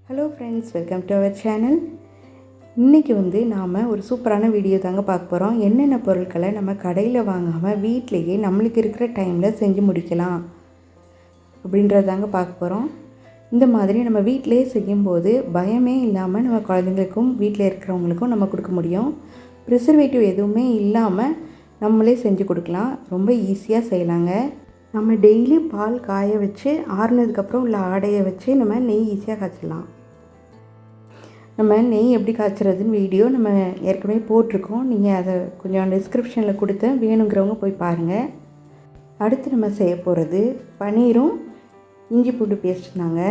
Hello friends, welcome to our channel. இன்றைக்கி நாம் ஒரு சூப்பரான வீடியோ தாங்க பார்க்க போகிறோம். என்னென்ன பொருட்களை நம்ம கடையில் வாங்காமல் வீட்டிலையே நம்மளுக்கு இருக்கிற டைமில் செஞ்சு முடிக்கலாம் அப்படின்றது தாங்க பார்க்க போகிறோம். இந்த மாதிரி நம்ம வீட்டிலையே செய்யும்போது பயமே இல்லாமல் நம்ம குழந்தைங்களுக்கும் வீட்டில் இருக்கிறவங்களுக்கும் நம்ம கொடுக்க முடியும். ப்ரிசர்வேட்டிவ் எதுவுமே இல்லாமல் நம்மளே செஞ்சு கொடுக்கலாம். ரொம்ப ஈஸியாக செய்யலாங்க. நம்ம டெய்லி பால் காய வச்சு ஆறுனதுக்கப்புறம் உள்ள ஆடையை வச்சு நம்ம நெய் ஈஸியாக காய்ச்சலாம். நம்ம நெய் எப்படி காய்ச்சறதுன்னு வீடியோ நம்ம ஏற்கனவே போட்டிருக்கோம். நீங்கள் அதை கொஞ்சம் டிஸ்கிரிப்ஷனில் கொடுத்தேன், வேணுங்கிறவங்க போய் பாருங்கள். அடுத்து நம்ம செய்ய போகிறது பன்னீரும் இஞ்சி பூண்டு பேஸ்ட் தாங்க.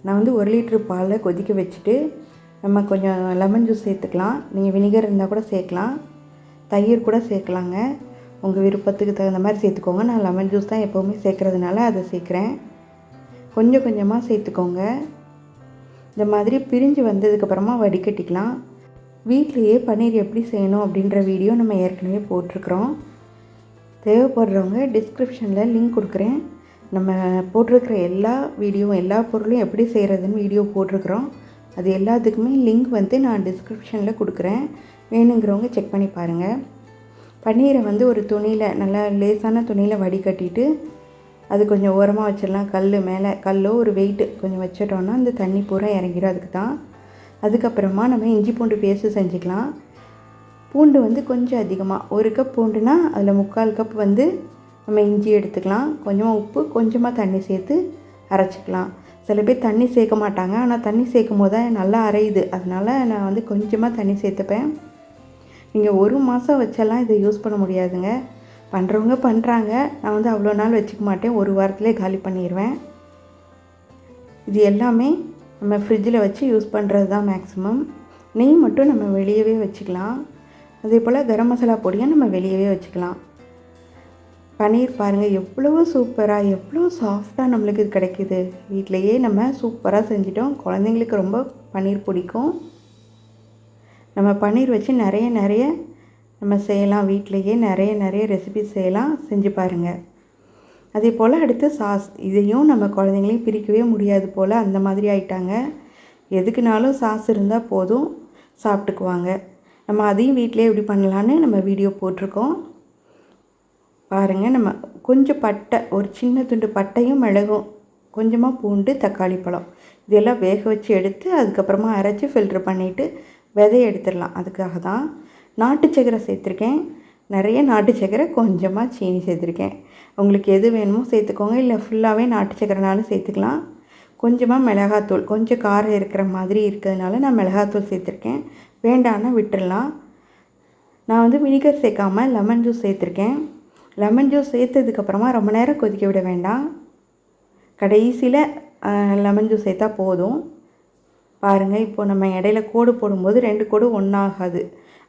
நான் 1 லிட்டரு பாலில் கொதிக்க வச்சுட்டு நம்ம கொஞ்சம் லெமன் ஜூஸ் சேர்த்துக்கலாம். நீங்கள் வினிகர் இருந்தால் கூட சேர்க்கலாம், தயிர் கூட சேர்க்கலாங்க. உங்கள் விருப்பத்துக்கு தகுந்த மாதிரி சேர்த்துக்கோங்க. நான் லெமன் ஜூஸ் தான் எப்போவுமே சேர்க்குறதுனால அதை சேர்க்குறேன். கொஞ்சம் கொஞ்சமாக சேர்த்துக்கோங்க. இந்த மாதிரி பிரிஞ்சு வந்ததுக்கப்புறமா வடிகட்டிக்கலாம். வீட்டிலையே பன்னீர் எப்படி செய்யணும் அப்படின்ற வீடியோ நம்ம ஏற்கனவே போட்டிருக்கிறோம். தேவைப்படுறவங்க டிஸ்கிரிப்ஷனில் லிங்க் கொடுக்குறேன். நம்ம போட்டிருக்கிற எல்லா வீடியோவும் எல்லா பொருளும் எப்படி செய்கிறதுன்னு வீடியோ போட்டிருக்கிறோம். அது எல்லாத்துக்குமே லிங்க் நான் டிஸ்கிரிப்ஷனில் கொடுக்குறேன். வேணுங்கிறவங்க செக் பண்ணி பாருங்கள். பன்னீரை ஒரு துணியில், நல்லா லேசான துணியில் வடிகட்டிட்டு அது கொஞ்சம் ஓரமாக வச்சிடலாம். மேலே கல்லோ ஒரு வெயிட்டு கொஞ்சம் வச்சிட்டோன்னா அந்த தண்ணி பூரா இறங்கிடும். அதுக்கு தான். அதுக்கப்புறமா நம்ம இஞ்சி பூண்டு பேஸ்ட்டு செஞ்சுக்கலாம். பூண்டு கொஞ்சம் அதிகமாக, 1 கப் பூண்டுனா அதில் 3/4 கப் நம்ம இஞ்சி எடுத்துக்கலாம். கொஞ்சமாக உப்பு, கொஞ்சமாக தண்ணி சேர்த்து அரைச்சிக்கலாம். சில பேர் தண்ணி சேர்க்க மாட்டாங்க, ஆனால் தண்ணி சேர்க்கும் போது தான் நல்லா அரையுது. அதனால் நான் கொஞ்சமாக தண்ணி சேர்த்துப்பேன். நீங்கள் 1 மாதம் வச்செல்லாம் இதை யூஸ் பண்ண முடியாதுங்க. பண்ணுறவங்க பண்ணுறாங்க. நான் அவ்வளோ நாள் வச்சுக்க மாட்டேன், 1 வாரத்திலே காலி பண்ணிடுவேன். இது எல்லாமே நம்ம ஃப்ரிட்ஜில் வச்சு யூஸ் பண்ணுறது தான் மேக்ஸிமம். நெய் மட்டும் நம்ம வெளியவே வச்சுக்கலாம். அதே போல் கரம் மசாலா பொடியை நம்ம வெளியவே வச்சுக்கலாம். பன்னீர் பாருங்கள் எவ்வளோ சூப்பராக, எவ்வளோ சாஃப்டாக நம்மளுக்கு இது கிடைக்கிது. வீட்டிலையே நம்ம சூப்பராக செஞ்சிட்டோம். குழந்தைங்களுக்கு ரொம்ப பன்னீர் பிடிக்கும். நம்ம பன்னீர் வச்சு நிறைய நம்ம செய்யலாம். வீட்டிலையே நிறைய ரெசிபிஸ் செய்யலாம். செஞ்சு பாருங்கள். அதே போல் அடுத்து சாஸ். இதையும் நம்ம குழந்தைங்களையும் பிரிக்கவே முடியாது போல், அந்த மாதிரி ஆயிட்டாங்க. எதுக்குனாலும் சாஸ் இருந்தால் போதும், சாப்பிட்டுக்குவாங்க. நம்ம அதையும் வீட்டிலே எப்படி பண்ணலான்னு நம்ம வீடியோ போட்டிருக்கோம் பாருங்கள். நம்ம கொஞ்சம் பட்டை, ஒரு சின்ன துண்டு பட்டையும் மிளகும், கொஞ்சமாக பூண்டு, தக்காளி பழம் இதெல்லாம் வேக வச்சு எடுத்து அதுக்கப்புறமா அரைச்சி ஃபில்ட்ரு பண்ணிவிட்டு விதையை எடுத்துடலாம். அதுக்காக தான். நாட்டு சக்கரை சேர்த்துருக்கேன். நிறைய நாட்டு சக்கரை, கொஞ்சமாக சீனி சேர்த்துருக்கேன். உங்களுக்கு எது வேணுமோ சேர்த்துக்கோங்க. இல்லை ஃபுல்லாகவே நாட்டு சக்கரைனாலும் சேர்த்துக்கலாம். கொஞ்சமாக மிளகாத்தூள், கொஞ்சம் காரம் இருக்கிற மாதிரி இருக்கிறதுனால நான் மிளகாத்தூள் சேர்த்துருக்கேன். வேண்டான்னா விட்டுடலாம். நான் வினிகர் சேர்க்காமல் லெமன் ஜூஸ் சேர்த்துருக்கேன். லெமன் ஜூஸ் சேர்த்ததுக்கப்புறமா ரொம்ப நேரம் கொதிக்க விட வேண்டாம். கடைசியில் லெமன் ஜூஸ் சேர்த்தா போதும். பாருங்கள், இப்போது நம்ம இடையில கோடு போடும்போது 2 கோடு ஒன்றாகாது.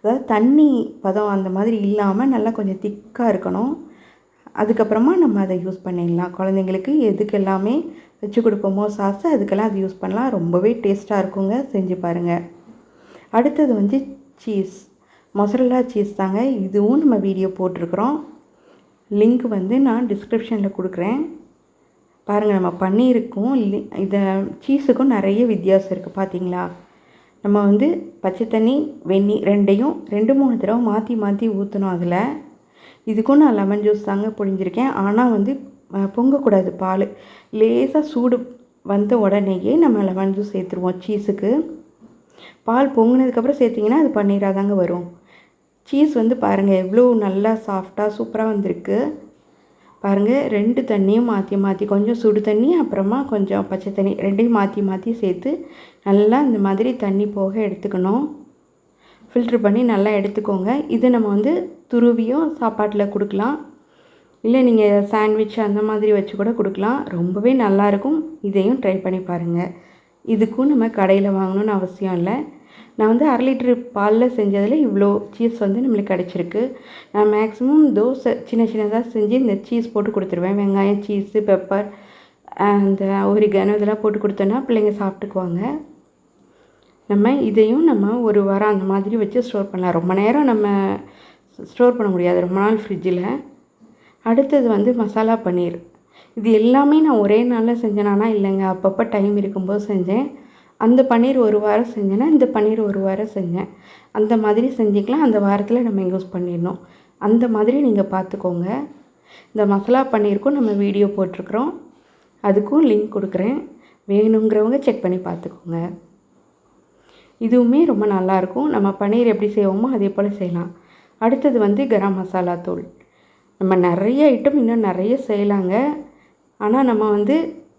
அதாவது தண்ணி பதம் அந்த மாதிரி இல்லாமல் நல்லா கொஞ்சம் திக்காக இருக்கணும். அதுக்கப்புறமா நம்ம அதை யூஸ் பண்ணிடலாம். குழந்தைங்களுக்கு எதுக்கு எல்லாமே வச்சு கொடுப்போமோ சாஸ், அதுக்கெல்லாம் அது யூஸ் பண்ணலாம். ரொம்பவே டேஸ்ட்டாக இருக்குங்க. செஞ்சு பாருங்கள். அடுத்தது சீஸ், மொசரல்லா சீஸ் தாங்க. இதுவும் நம்ம வீடியோ போட்டிருக்கிறோம். லிங்க் நான் டிஸ்கிரிப்ஷனில் கொடுக்குறேன். பாருங்கள், நம்ம பன்னீருக்கும் இதை சீஸுக்கும் நிறைய வித்தியாசம் இருக்குது. பார்த்தீங்களா? நம்ம பச்சை தண்ணி, வெந்நீர் ரெண்டையும் 2-3 தடவை மாற்றி ஊற்றணும். அதில் இதுக்கும் நான் லெமன் ஜூஸ் தாங்க புழிஞ்சிருக்கேன். ஆனால் பொங்கக்கூடாது. பால் லேசாக சூடு வந்த உடனேயே நம்ம லெமன் ஜூஸ் சேர்த்துருவோம். சீஸுக்கு பால் பொங்கினதுக்கப்புறம் சேர்த்திங்கன்னா அது பன்னீராக தாங்க வரும். சீஸ் பாருங்கள் எவ்வளோ நல்லா சாஃப்டாக சூப்பராக வந்திருக்கு. பாருங்கள், 2 தண்ணியும் மாற்றி கொஞ்சம் சுடு தண்ணி, அப்புறமா கொஞ்சம் பச்சை தண்ணி, ரெண்டையும் மாற்றி சேர்த்து நல்லா இந்த மாதிரி தண்ணி போக எடுத்துக்கணும். ஃபில்ட்ரு பண்ணி நல்லா எடுத்துக்கோங்க. இது நம்ம துருவியும் சாப்பாட்டில் கொடுக்கலாம். இல்லை நீங்கள் சாண்ட்விச் அந்த மாதிரி வச்சு கூட கொடுக்கலாம். ரொம்பவே நல்லாயிருக்கும். இதையும் ட்ரை பண்ணி பாருங்கள். இதுக்கும் நம்ம கடையில் வாங்கணுன்னு அவசியம் இல்லை. நான் 1/2 லிட்டரு பாலில் செஞ்சதில் இவ்வளோ சீஸ் நம்மளுக்கு கிடச்சிருக்கு. நான் மேக்ஸிமம் தோசை சின்னதாக செஞ்சு இந்த சீஸ் போட்டு கொடுத்துருவேன். வெங்காயம், சீஸு, பெப்பர், அந்த ஒரிகானோ இதெல்லாம் போட்டு கொடுத்தோன்னா பிள்ளைங்க சாப்பிட்டுக்குவாங்க. நம்ம இதையும் நம்ம 1 வாரம் அந்த மாதிரி வச்சு ஸ்டோர் பண்ணலாம். ரொம்ப நேரம் நம்ம ஸ்டோர் பண்ண முடியாது, ரொம்ப நாள் ஃப்ரிட்ஜில். அடுத்தது மசாலா பன்னீர். இது எல்லாமே நான் ஒரே நாளில் செஞ்சேனானா இல்லைங்க, அப்பப்போ டைம் இருக்கும்போது செஞ்சேன். அந்த பன்னீர் ஒரு வாரம் செஞ்சேன்னா இந்த பன்னீர் ஒரு வாரம் செஞ்சேன். அந்த மாதிரி செஞ்சுக்கலாம். அந்த வாரத்தில் நம்ம யூஸ் பண்ணிடணும். அந்த மாதிரி நீங்கள் பார்த்துக்கோங்க. இந்த மசாலா பன்னீருக்கும் நம்ம வீடியோ போட்டிருக்குறோம். அதுக்கும் லிங்க் கொடுக்குறேன். வேணுங்கிறவங்க செக் பண்ணி பார்த்துக்கோங்க. இதுவுமே ரொம்ப நல்லாயிருக்கும். நம்ம பன்னீர் எப்படி செய்வோமோ அதே போல் செய்யலாம். அடுத்தது வந்து கரம் மசாலா தூள். நம்ம நிறைய ஐட்டம் இன்னும் நிறைய செய்யலாங்க. ஆனால் நம்ம வந்து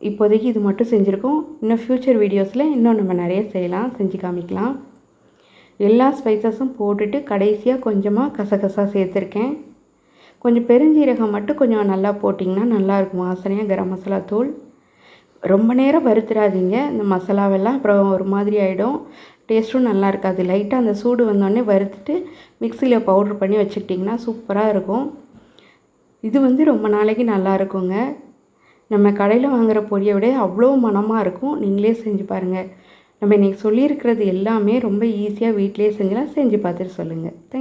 இப்போதைக்கு இது மட்டும் செஞ்சுருக்கோம். இன்னும் ஃப்யூச்சர் வீடியோஸில் இன்னும் நம்ம நிறைய செய்யலாம், செஞ்சு காமிக்கலாம். எல்லா ஸ்பைசஸும் போட்டுட்டு கடைசியாக கொஞ்சமாக கசகசா சேர்த்துருக்கேன். கொஞ்சம் பெருஞ்சீரகம் மட்டும் கொஞ்சம் நல்லா போட்டிங்கன்னா நல்லாயிருக்கும் வாசனையாக கரம் மசாலா தூள். ரொம்ப நேரம் வறுத்துடாதீங்க இந்த மசாலாவெல்லாம், அப்புறம் ஒரு மாதிரி ஆகிடும், டேஸ்ட்டும் நல்லா இருக்காது. லைட்டாக அந்த சூடு வந்தோடனே வறுத்துட்டு மிக்சியில் பவுட்ரு பண்ணி வச்சுக்கிட்டிங்கன்னா சூப்பராக இருக்கும். இது வந்து ரொம்ப நாளைக்கு நல்லா இருக்குங்க. நம்ம கடையில் வாங்குகிற பொடியை விட அவ்வளோ மணமாக இருக்கும். நீங்களே செஞ்சு பாருங்கள். நம்ம இன்றைக்கி சொல்லியிருக்கிறது எல்லாமே ரொம்ப ஈஸியாக வீட்டிலே செஞ்சலாம். செஞ்சு பார்த்துட்டு சொல்லுங்கள். தேங்க்யூ.